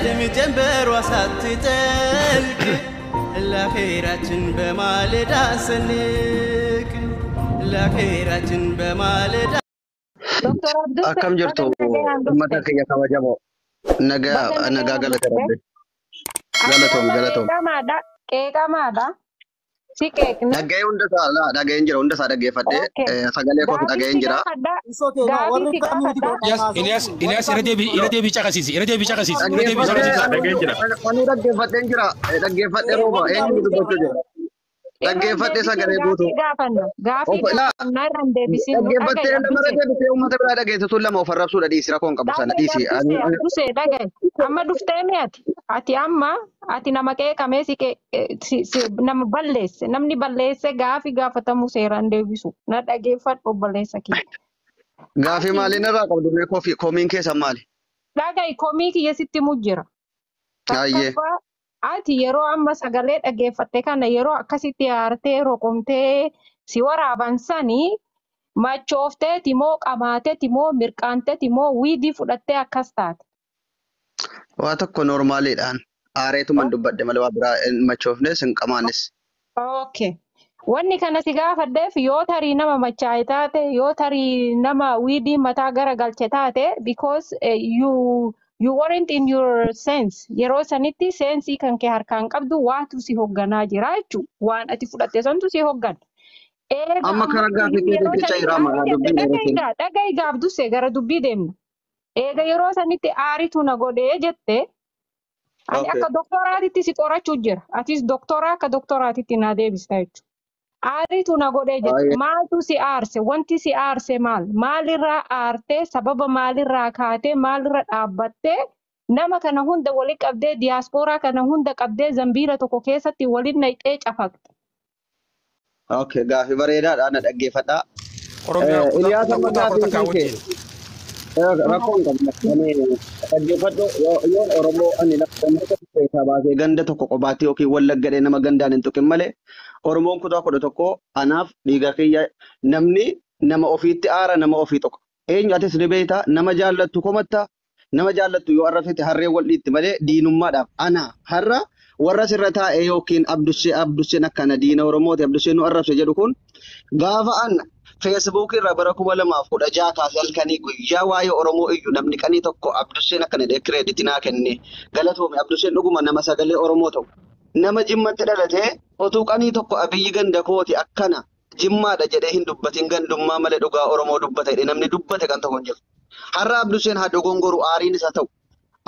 ጨልም ጀንበሯ ሳትጠልቅ ለአኼራችን በማለዳ ሰንቅ ለአኼራችን በማለዳ Doctor Abdul Akkam jirtu ummata kiyya kabajamoo nagaa galatoomne Keekamaadha. Si keekna. dhaga'ee dhaga'een jira hunda isaa dhaggeeffadhee sagalee koo dhaga'een jira. Ilyas irra deebii caqasiisi dhaga'een jira. Ani dhaggeeffadheen jira dhaggeeffadhee rooba eenyu dubbachuu jira. Dhaggeeffadhee sagalee guutuu. Dhaggeeffattee nama dhaggeeffate uummata biraa dhageessisuun lama of arrabsuudha dhiisi rakkoon qabu sana dhiisi. Amma dhuftee mi'ati. Ati nama qeeqamee nama balleesse. Namni balleesse gaafii gaafatamuu seeraan deebisu. Na dhaggeeffadhu balleessa kiyya. Gaafii maaliin irraa qabdu mee komiin keessan maali? Dhaga'i komii kiyya sitti mujjira. Ayyee. Ati yeroo amma sagalee dhaggeeffatte kana yeroo akkasitti aartee roqomtee si waraaban sanii machoofteeti moo qabaateeti moo mirqaanteeti moo wiidii fudhattee akkas taate. Waa tokko normaaliidhaan aareetuman dubbadde malee waa biraa machoofnes hin qamaannes. Okay. Wanni kana si gaafadheef yoo tarii nama machaa'e taate yoo tarii nama wiidii mataa gara galche taate because you weren't in your sense. Yeroo sanitti sensii kan kee harkaan qabdu waatu si hoogganaa jira jechuudha. Waan ati fudhatte santu si hooggana. Amma kana gaafii keessatti cayiraama dhaga'i gaafduse gara dubbii deemna. Eega yeroo sanitti aaritu na godhee jette ani akka doktoraatitti si qorachuu jira. Atis doktoraa akka doktoraatitti na deebista jechuudha. Aaritu na godhee jette maaltu si aarse wanti si aarse maal maalirraa aartee sababa maalirraa kaatee maalirra dhaabbattee nama kana hunda waliin qabdee diyaaspooraa kana hunda qabdee zambiila tokko keessatti waliin naqxee cafaqte. Okay, gaafii bareedaadhaan na dhaggeeffadhaa. Iliyaas amma gaafii kee rakkoon dhaggeeffadhu yoo Oromoo ani lafa keessaa baasee ganda tokko qobaatti yookiin wallaggadhee nama gandaan hin tuqin malee Oromoon kutaa 11 anaaf dhiiga kiyya namni nama ofiitti aara nama ofii tokko. Eenyu atis ni beektaa nama jaallattu komatta nama jaallattu yoo arrafete harree wal dhiitti malee diinummaadhaaf ana har'a warra sirra taa'ee yookiin abdusseen akkana diina Oromooti abdusseen nu arrabse jedhu kun gaafa ana Facebook irra bara 2016 kaasee halkanii guyyaa waa'ee Oromoo iyyu namni qanii tokko abdusseen akkana jedhee kireeditii naa kenne galatoome abdusseen dhuguma nama sagalee Oromoo ta'u nama jimmatti dhalatee otuu qanii tokko abiyyi ganda kooti akkana jimmaadha jedhee hin dubbatin gandummaa malee dhugaa Oromoo dubbata jedhee namni dubbate kan tokko jiru. Har'a abdusseen haa dogongoru aariin isa ta'u.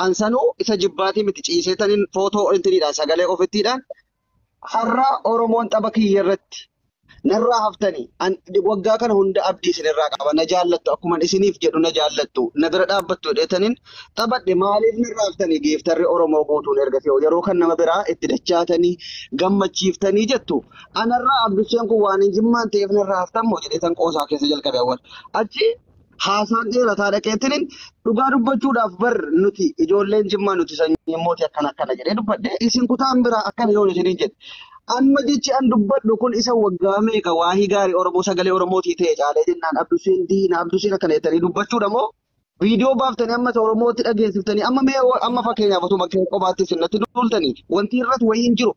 Ansanuu isa jibbaatii miti ciiseetaniin footoo intiniidhaan sagalee ofittiidhaan har'a Oromoon xaba kiyya irratti narraa haftanii waggaa kana hunda abdii isinirraa qaba na jaallattu akkuma isiniif jedhu na jaallattu na bira dhaabbattu jedhetaniin taphadhe maaliif narraa haftanii geeftarri Oromoo guutuun ergatee yeroo kan nama biraa itti dachaatanii gammachiiftanii jettu anarraa abdusseen kun waan hin jimmaan ta'eef narraa haftammoo jedhetan qoosaa keessa jalqabe awwal achi haasaan dheerataa dhaqeetiniin dhugaa dubbachuudhaaf bar nuti ijoolleen jimmaa nuti sanyii mootii akkana jedhee dubbadhe isin kutaan biraa akkana yoo isiniin jedhe amma jechi an dubbadhu kun isa waggaa meeqa waahii gaarii Oromoo sagalee Oromootii ta'e caalee jennaan abdusseen diina abdusseen akkana jettanii dubbachuudha moo viidiyoo baaftanii amma Oromootti dhageessiftanii amma fakkeenyaaf otuma qobaatti sinnatti duultanii wanti irratti wayii hin jiru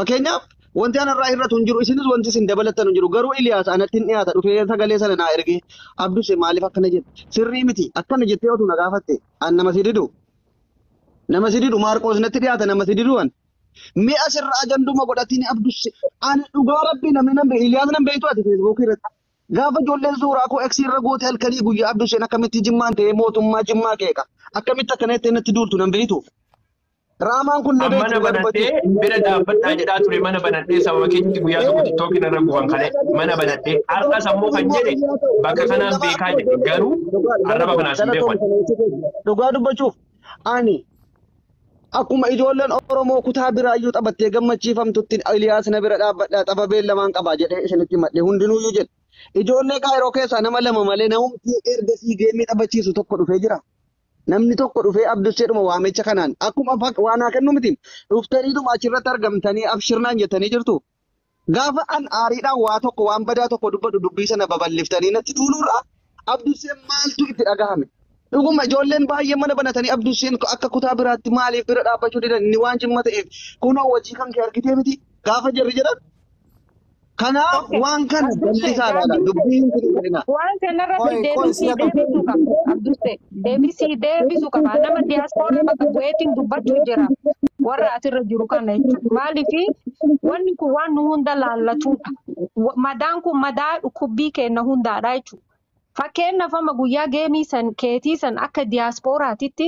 fakkeenyaaf wanti anarraa irratti hin jiru isinis wanti isin dabalatan hin jiru garuu Iliyaas anatti hin dhiyaata dhufee sagalee sana naa ergee abdussee maaliif akkana jette sirrii miti akkana jettee otuu na gaafatte an nama si didu Maarqoos natti dhiyaata nama si diduwan mi'a sirraa ganduma godhatiin abdussee ani dhugaa rabbii namni nan beeku Iliyaas nan beektu ati Facebook irratti gaafa ijoolleen suuraa koo X irra goote halkanii guyyaa abdusseen akkamitti jimmaan ta'ee mootummaa jimmaa qeeqa akkamitti akkana jettee natti duultu nan beektu. Raamaan kun mana banadhee bira dhaabbadhaa jedhaa ture mana banadhee sababa keenyatti guyyaa tokko TikTokiin irra bu'an kale mana banadhee har'as ammoo kan jedhe bakka kanaan beekaa jedhe garuu arraba kanaas hin beekan. Dhugaa dubbachuuf ani akkuma ijoolleen Oromoo kutaa biraayyuu taphattee gammachiifamtutti Iliyaas na bira dhaabbadhaa tapha beellamaan qabaa jedhee isinitti madde hundinuuyyuu jedhe. Ijoollee Kaayiroo keessaa nama lama malee namumti erga sii geemii taphachiisu tokko dhufee jira. Namni tokko dhufee abdusseedhuma waamicha kanaan akkuma waan haa kennu miti dhuftaniidhuma achirratti argamtanii abshirnaan jettanii jirtu. Gaafa an aariidhaan waa tokko waan badaa tokko dubbadhu dubbii sana babal'iftanii natti duuluudha. Abdusseen maaltu itti dhagahame? Dhuguma ijoolleen baay'ee mana banatanii Abduu Hussein akka kutaa biraatti maaliif bira dhaabbachuu didan inni waan jimma ta'eef kunoo wajjii kan kee argitee miti gaafa jarri jedhan. Kanaaf waan kana bal'isaadha dubbiin kun waan kanarratti deebisuu qaba Abduu Hussein deebisuu qaba nama diiyaaspooraa bakka bu'eetiin dubbachuu jira warra asirra jiru kana jechuudha maaliifi wanni kun waan nu hunda laallatudha madaan kun madaa dhukkubbii kenna hundaadha jechuudha. Fakkeenyaaf amma guyyaa geemii san keetii san akka diiyaaspooraatitti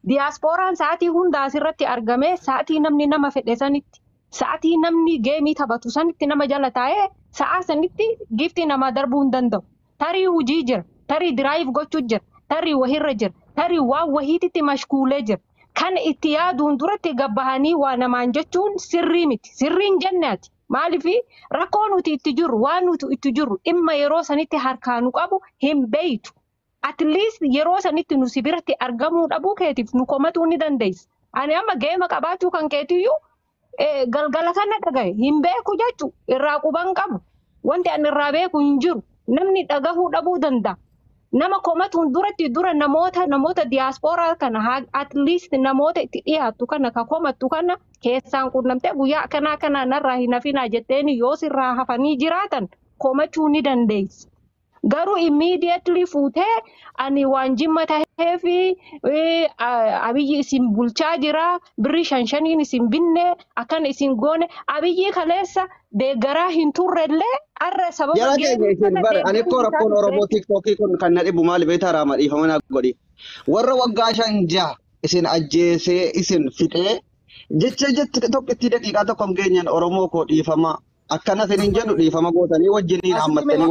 diiyaasporaan sa'aatii hunda asirratti argame sa'aatii namni nama fedhe sanitti sa'aatii namni geemii taphatu sanitti nama jala taa'ee sa'a sanitti giftii namaa darbuu hin danda'u. Tarii hujii jira, tarii diraayiv gochuu jira, tarii wahirra jira, tarii waan wahiititti mashkuulee jira. Kan itti yaaduun duratti gabbahanii waa namaan jechuun sirrii miti. Sirriin jenneeti. Maaliifi rakkoo nuti itti jirru waan nuti itti jirru dhimma yeroo sanitti harkaanu qabu hin beeytu. At least yeroo sanitti nu sibiratti argamuu dhabuu keetiif nu komatuu ni dandeessa. Ani amma geema qabaachuu kan keetiyyuu galgala kana dhagaye hin beeku jechuun irraa quban qabu. Wanti ani irraa beeku hin jiru. Namni dhagahuu dhabuu danda'a. Nama komatuun duratti dura namoota diiyaaspooraa kana at least namoota itti dhiyaattu kana ka komattu kana keessaan quunnamtee guyyaa kanaa narraa hin hafinaa jetteeni yoo sirraa hafanii jiraatan komachuu ni dandeessa. Garuu immediately fuutee ani waan jimma tahee fi abiyyi isin bulchaa jira birri shanshaniin isin binne akkan isin goone abiyyi kaleessa deeggaraa hin turrellee arra sababa jara keenya bare ani ko rakkoon Oromoo TikTokii kun kan na dhibu maali beektaa raama dhiifamana godhi warra waggaa 5 isin ajjeesee isin fixee jecha tokkitti daqiiqaa tokko geenyaan Oromoo ko dhiifama akkana sinin jedhu dhiifama gootanii wajjiniin hammatanii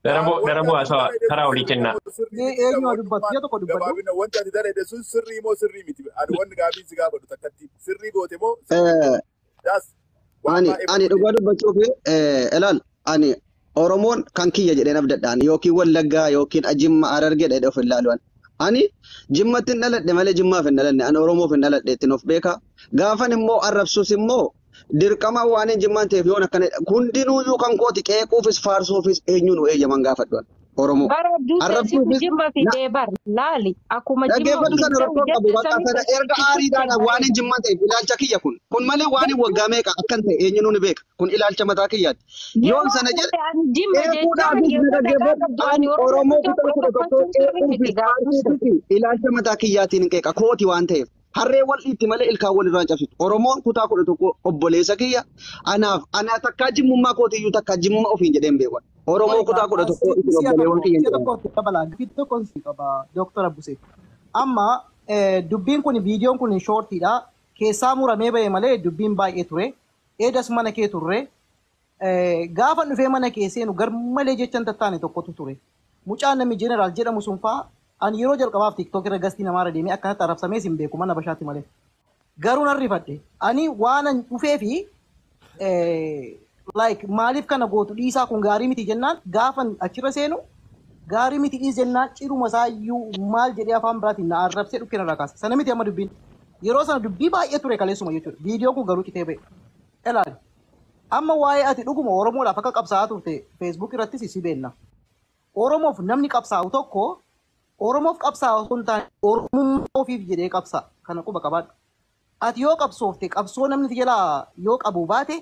Darabo asawa tara oli kenna. Ani dhugaa dubbachuu fi ilaal ani Oromoon kan kiyya jedhee nabdadhaan yookiin Wallaggaa yookiin Jimma Harargee jedhee of ilaaluun. Ani Jimmatti hin dhaladhe malee Jimmaaf hin dhalanne ani Oromoof hin dhaladhe ittiin of beeka. Gaafan immoo arrabsuus immoo dirqama waan hin Jimmaan ta'eef yoon akkana hundinuuyyuu kan kooti qeequufis faarsuufis eenyuun eeyyaman gaafadhuan Oromoo. Arrabsuufis Jimma fi deebar laali akkuma Jimma sana rakkoo qabu bakka sana erga aariidhaan waan hin Jimmaan ta'eef ilaalcha kiyya kun malee waan hin waggaa meeqa akkan ta'e eenyuun ni beeka kun ilaalcha mataa kiyyaati. Yoon sana Oromoo ilaalcha mataa kiyyaatiin hin qeeqa kooti waan ta'eef. Harree wal itti malee ilkaan wal irraan cabsitu. Oromoon kutaa 11 obboleessa kiyya ana takkaa jimmummaa kootiyyuu takkaa jimmummaa ofiin jedheen beekan. Oromoo kutaa 11 itti obboleewwan kiyya. Dr. Abuse. Amma dubbiin kun viidiyoon kun shortiidha. Keessaa muramee bahee malee dubbiin baay'ee ture. Eedas mana kee turre. Gaafa dhufee mana kee seenu garmalee jechan tattaane tokkotu ture. Mucaan namni jeneraal jedhamu sun fa'aa ani yeroo jalqabaaf TikTok irra gastii namaarra deemee akkanatti arrabsamee sin beeku mana bashaatti malee. Garuu nan rifadhe. Ani waan an dhufee fi like maaliif kana gootu dhiisaa kun gaarii miti jennaan gaafan achirra seenu gaarii miti dhiis jennaan ciruma isaayyuu maal jedhee afaan biraatiin na arrabsee dhukkeen irraa kaase. Sana miti amma dubbiin. Yeroo sana dubbii baay'ee ture kaleessuma jechuudha. Viidiyoon kun garuu citee ba'e. Ilaali. Amma waa'ee ati dhuguma Oromoodhaaf akka qabsaa'aa turte Facebook irrattis si beenna. Oromoof namni qabsaa'u tokko Oromoof qabsaa'u sun taane Oromummaa ofiif jedhee qabsaa kana quba qabaadha. Ati yoo qabsoofte qabsoo namni jalaa yoo qabu baate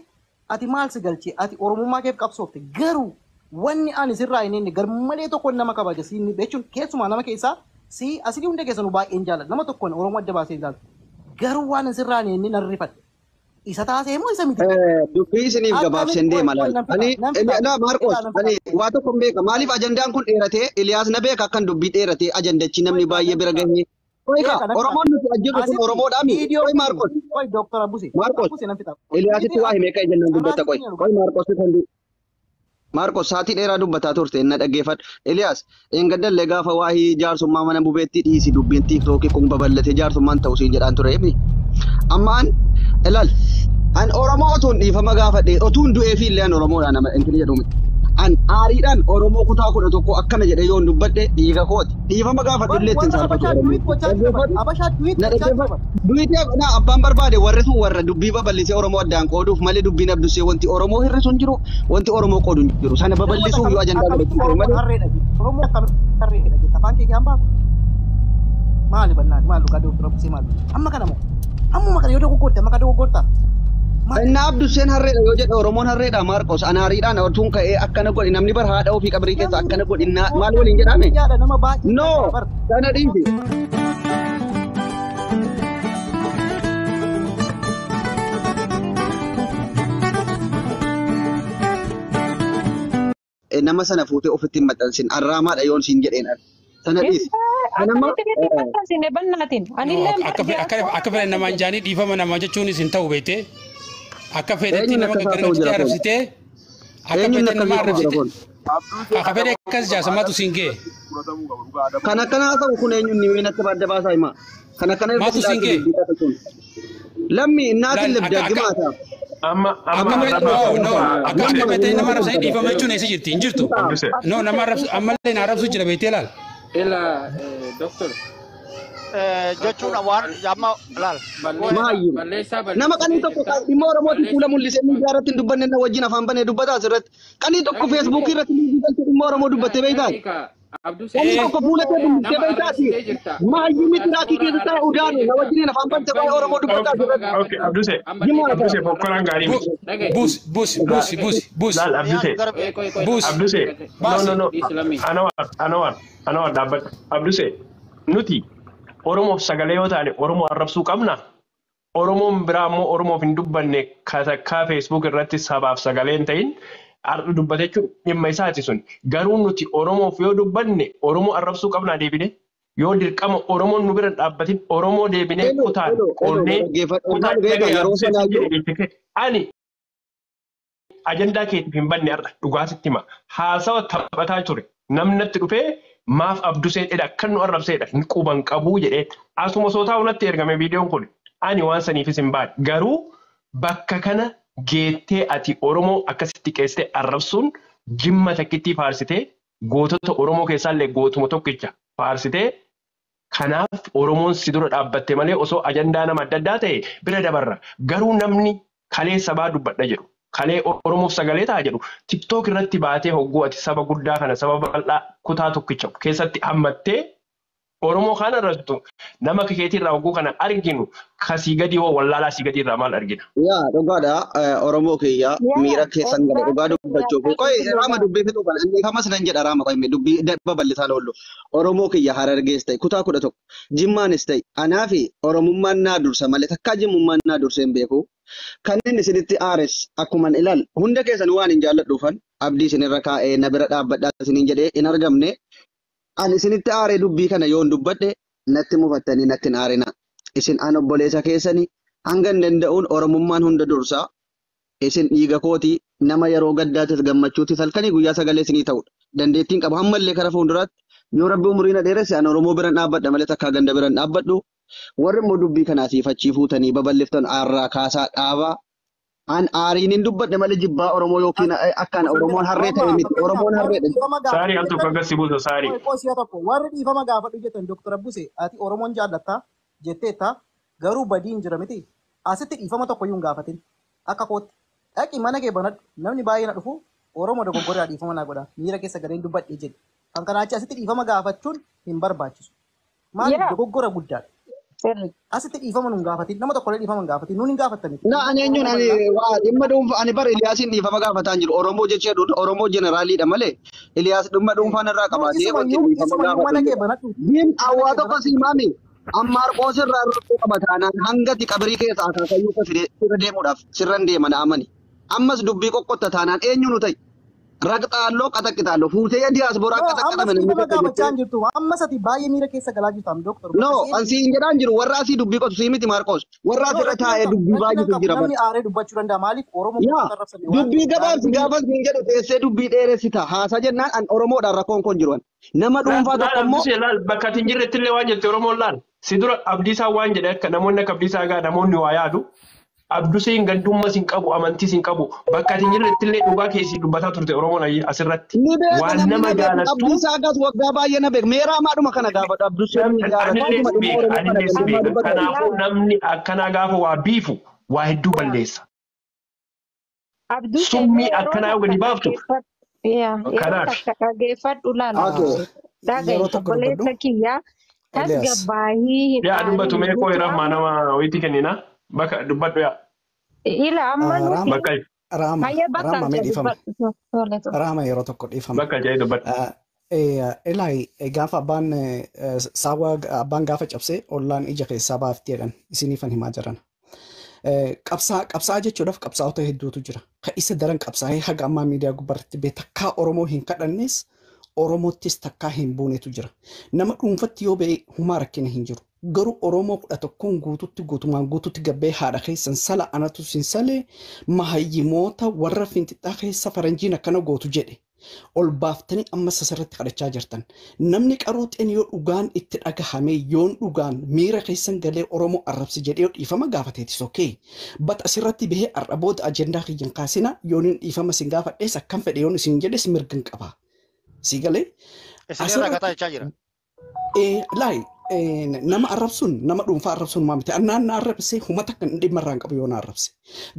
ati maal si galchee ati Oromummaa keef qabsoofte garuu wanni ani sirraa hin inni garmalee tokkoon nama kabaja siin jechuun keessumaa nama keessaa si asii hunda keessanuu baay'een jaalladha nama tokkoon Oromoo adda baasee jaalladha. Garuu waan sirraa hin inni nan rifadhe. Isa taasee moo isa miti? Dubbii isiniif gabaabseen deema laala. Ani Maarqos ani waa tokko hin beeka. Maaliif ajandaan kun dheeratee Iliyaas na beeka akkan dubbii dheeratee ajandachi namni baay'ee bira gahee. Oromoon nuti ajjiru kun Oromoodhaa miti. Qoy Maarqos. Qoy Dr. Abuse. Maarqos. Iliyaasitti waa himee kan jennaan dubbata qoy. Qoy Maarqos kan Maarqos saatii dheeraa dubbataa turte na dhaggeeffadhu. Iliyaas eengaddalle gaafa waa'ee jaarsummaa mana bubeetti dhiisi dubbiin TikTokii kun babal'ate jaarsummaan ta'uu siin jedhaan ture. Ammaan ilaal an Oromoo otuun dhiifama gaafadhe otuun du'ee fi illee an Oromoodhaan nama intini jedhu miti. an aariidhaan Oromoo kutaa kudha tokko akkana jedhee yoon dubbadhe dhiiga kooti. Dhiifama gaafadhu illee ittiin Abashaa duwit gochaa jiran. Abashaa duwit gochaa jiran. Duwiteef na abbaan barbaade warri sun warra dubbii babal'isee Oromoo addaan qooduuf malee dubbiin abdusee wanti Oromoo hir'isu hin jiru wanti Oromoo qoodu hin jiru sana babal'isuuf yoo ajandaa godhachuu malee. Oromoo akkamitti harreedha jetta afaan kee hambaa. Maali bannaan maal dhugaa Dr. Abdusee maal amma kana moo ammuma kana yoo dogoggorte amma kana dogoggorta. Inna Abduseen harreedha yoo jedhe Oromoon harreedha Maarqos anaariidhaan ortuun ka'ee akkana godhi namni bar haadha ofii qabrii keessa akkana godhi maal waliin jedhame? No sana dhiisi. Nama sana fuutee ofitti hin maxxansin arraamaadha yoon siin jedheen sana dhiisi. Akka fedhan namaan jaanii dhiifama namaa jechuun isin ta'u beekte. Akka fedhetti nama gargaaratti arrabsitee akka fedhe nama arrabsite akka fedhe akkas jaasamaatu siin ga'e. Kan akkanaa ta'u kun eenyuun ni miinatti badda baasaa himaa. Kan akkana maatu siin ga'e. Lammi innaatiin lebdee gimaata. Akka fedhe nama arrabsanii dhiifama jechuun eessa jirti hin jirtu. No nama ammallee na arrabsu jira beektee laal. Doktor. Jechuun waan amma laal. Nama qanii tokko dhimma Oromooti fuula mul'isee miidiyaa irratti hin dubbanne na wajjin afaan banee dubbataa asirratti. Qanii tokko feesbuukii irratti miidiyaa dhimma Oromoo dubbattee beektaa? Qanii tokko fuula kee mul'isee beektaati. Maayyii tiraakii keessa taa'e udaanu na wajjin afaan bantee baay'ee Oromoo dubbataa asirratti. Okay, Abdusee bokkolaan gaarii miti. Bus. Laal Abdusee. No. Anawar dhaabbata. Abdusee nuti Oromoof sagalee yoo taane Oromoo arrabsuu qabna. Oromoon biraa immoo Oromoof hin dubbanne katakkaa Facebook irratti sabaaf sagalee hin ta'in dubbate jechuun dhimma isaati sun. Garuu nuti Oromoof yoo dubbanne Oromoo arrabsuu qabnaa deebine yoo dirqama Oromoon nu bira dhaabbatin Oromoo deebinee kutaan qoonnee ani ajandaa keetiif hin banne har'a dhugaatitti hima. Haasawa taphataa ture namnatti dhufee maaf Abduseen edha kan nu arrabseedha hin quban qabuu jedhee asuma sootaa unatti ergame viidiyoon kun ani waan saniifis hin baane garuu bakka kana geettee ati Oromoo akkasitti qeessitee arrabsuun jimma takkitti faarsitee gootota Oromoo keessaallee gootuma tokkicha faarsitee kanaaf Oromoon si dura dhaabbatte malee osoo ajandaa nama adda addaa ta'e bira dabarra garuu namni kalee sabaa dubbadha jedhu. Kalee Oromoof sagalee ta'a jedhu TikTok irratti baatee hogguu ati saba guddaa kana saba bal'aa kutaa tokkicha keessatti hammattee Oromoo kana irrattu nama keetii irraa hogguu kana arginu kasii gadi hoo wallaalaa sii gadi irraa maal argina? Yaa dhugaadha Oromoo kiyya miira keessan gara dhugaa dubbachuuf qoy raama dubbii fixuu kana inni kamas nan jedha raama qoy dubbii babal'isaa loollu Oromoo kiyya Harargees ta'e kutaa 11 Jimmaanis ta'e anaa fi Oromummaan naa dursa malee takkaa Jimmummaan naa dursee hin beeku. Kanneen isinitti aares akkuma ilaal hunda keessan waan hin jaalladhuufan abdii isinirra kaa'ee na bira dhaabbadhaa isiniin jedhee hin argamne ani isinitti aaree dubbii kana yoon dubbadhe natti mufattanii natti hin aarina isin an obboleessa keessanii hanga hin danda'uun Oromummaan hunda dursaa isin dhiiga kootii nama yeroo gaddaattis gammachuuttis halkanii guyyaa sagalee isinii ta'udha dandeettiin qaba hammallee kara fuulduraatti yoo rabbi umuriin dheeresse an Oromoo biran dhaabbadha malee takkaa ganda biran dhaabbadhu. Warri immoo dubbii kanaatiif achii fuutanii babal'iftan aarraa kaasaa dhaabaa an aariin hin dubbadhe malee jibbaa Oromoo yookiin akkaan Oromoon harree ta'e miti Oromoon harreedha. Saarii al tokko agarsiisu buusa saarii. Warri dhiifama gaafadhu jettan Dr. Abdusee ati Oromoon jaallattaa jetteetta garuu badii hin jira miti asitti dhiifama tokko iyyuu hin gaafatin akka kootti dhaqi mana kee banadhu namni baay'ee na dhufu Oromoo dogoggorraa dhiifama naa godha miira keessa gadeen dubbadhee jedhe kan kanaa achi asitti dhiifama gaafachuun hin barbaachisu maaliif dogoggora guddaadha. Asitti dhiifama nun gaafatin nama tokkollee dhiifama hin gaafatin nun hin gaafatani. Na ani eenyuun ani waa dhimma dhuunfaa ani bara Iliyaasiin dhiifama gaafataa jiru Oromoo jechee Oromoo jeneraaliidha malee Iliyaas dhimma dhuunfaan irraa qabaatee wanti dhiifama gaafatu. Diin hawaa tokko siimaami amma Marqoos irraa irratti qabataanaan hangati qabrii keessa akaakayyuu sirra deemuudhaaf sirran deeman amani. Ammas dubbii qoqqotta taanaan eenyu nu ta'i? Raqxaalloo qaxaqxaalloo fuutee diyaasbooraa qaxaqxaman inni bakka jirtu ammas ati baay'ee miira keessa galaa jirtu Dr. No ansi hin jedhaan jiru warra asii dubbii qotu sii miti Marqoos warra asirra taa'ee dubbii baay'eetu jira. Namni aaree dubbachuu danda'a maaliif Oromoo dubbii gabaabsi gaafas hin jedhu teessee dubbii dheeressita haasaa jennaan an Oromoodhaan rakkoon kun jiru nama dhuunfaa tokko immoo bakka ati hin jirretti illee waan jette Oromoon laal si dura Abdiisaa waan jedhe akka namoonni akka Abdiisaa gaa namoonni waa yaadu Abduseen gandummaa sin qabu amantii sin qabu bakka ati jirretti illee dhugaa keessi dubbataa turte Oromoon asirratti waan nama jaalattu Abduusaa gas waggaa baay'ee na beeku meeraa maadhuma kana gaafadhu Abduseen ni jaalatu kanaafuu namni akkanaa gaafa waa biifu waa hedduu balleessa. Summii akkanaa yoo gadi baaftu kanaaf. Dhaggeeffadhu laala. Dhagaye obboleessa kiyyaa tasgabbaahii. Yaa dubbatu mee koo irraa nama wayitii kennina bakka dubbadhu yaa. Ila amma bakka Rama mee dhiifama. Rama yeroo tokko dhiifama. Bakka jee dubbadhu. Ilaahi gaafa abbaan gaafa cabsee ollaan ija keessaa baaftee jedhan isiniifan himaa jiran. Qabsaa jechuudhaaf qabsaa'ota hedduutu jira. Kan isa daran qabsaa'ee haga ammaa miidiyaa gubbaatti bee takkaa Oromoo hin kadhannes Oromoottis takkaa hin buunetu jira. Nama dhuunfatti yoo ba'e humaa rakkina hin jiru. Garuu Oromoo 11 guututti gabbee haadha keessan sala anatu sin salee mahayyimoota warra fintixaa keessa faranjiin akkana gootu jedhe. Ol baaftanii amma sasarratti kadhachaa jirtan. Namni qaruuxeen yoo dhugaan itti dhagahame yoon dhugaan miira keessan galee Oromoo arrabsi jedhee yoo dhiifama gaafateetis okee. Bat asirratti bahee arraboota ajendaa kiyyan kaasina yoon dhiifama sin gaafadhees akkam fedhe yoon isin jedhes mirgan qaba. Si galee? Isinirra gataa jechaa jira. Laay nama arrabsuun nama dhuunfaa arrabsuun maamite annaan arrabsee humata kan dhimma irraan qabu yoon arrabse.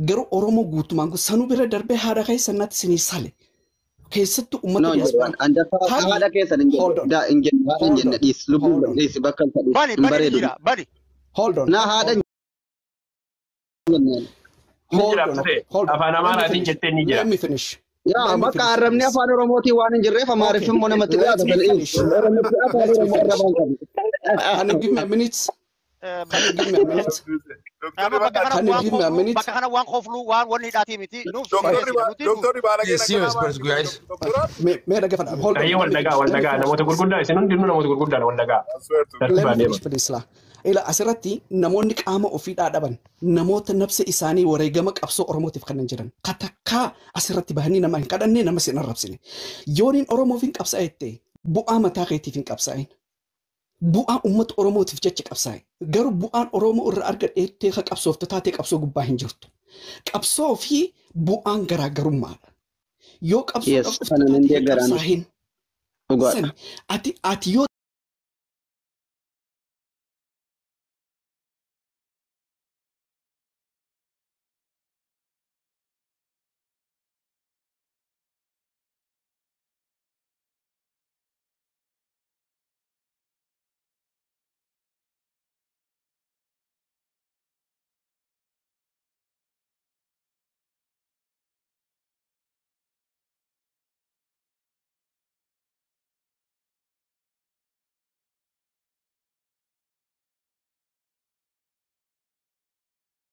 Garuu Oromoo guutumaan sanuu bira darbee haadha keessan natti sinii sale. Keessattuu uummata diaspora haadha keessan hin jenne dhiis lubbuun dhiis bakka bani jira bani. Hold on. Na haadha afaan Amaaraatiin jettee ni jira. Let me finish. Yaa bakka arrabni afaan Oromootii waan hin jirreef Amaariffin immoo namatti dhiyaata. Can you give me a minute? Can you give me a minute? Can you give me a minute? Bakka kana waan koflu waan hidhaatii miti. Yes, serious, but guys. Mee dhaggeeffadha. Hold on. Ayyee wal dagaa namoota gurguddaa isin hundinuu namoota gurguddaadha wal dagaa. Let me finish please la. Ila asirratti namoonni qaama ofii dhaadhaban namoota nafsa isaanii wareegama qabsoo Oromootiif kan jiran katakkaa asirratti bahanii nama hin kadhanne nama sin arrabsine. Yooniin Oromoof hin qabsaa'ette bu'aa mataa keetiif hin qabsaa'in. Bu'aa uummata Oromootiif jecha qabsaa'e. Garuu bu'aan Oromoo irraa argadheettee ka qabsoofta taatee qabsoo gubbaa hin jirtu. Qabsoo fi bu'aan garaagarummaadha. Yoo qabsoo qabsaa'in ati yoo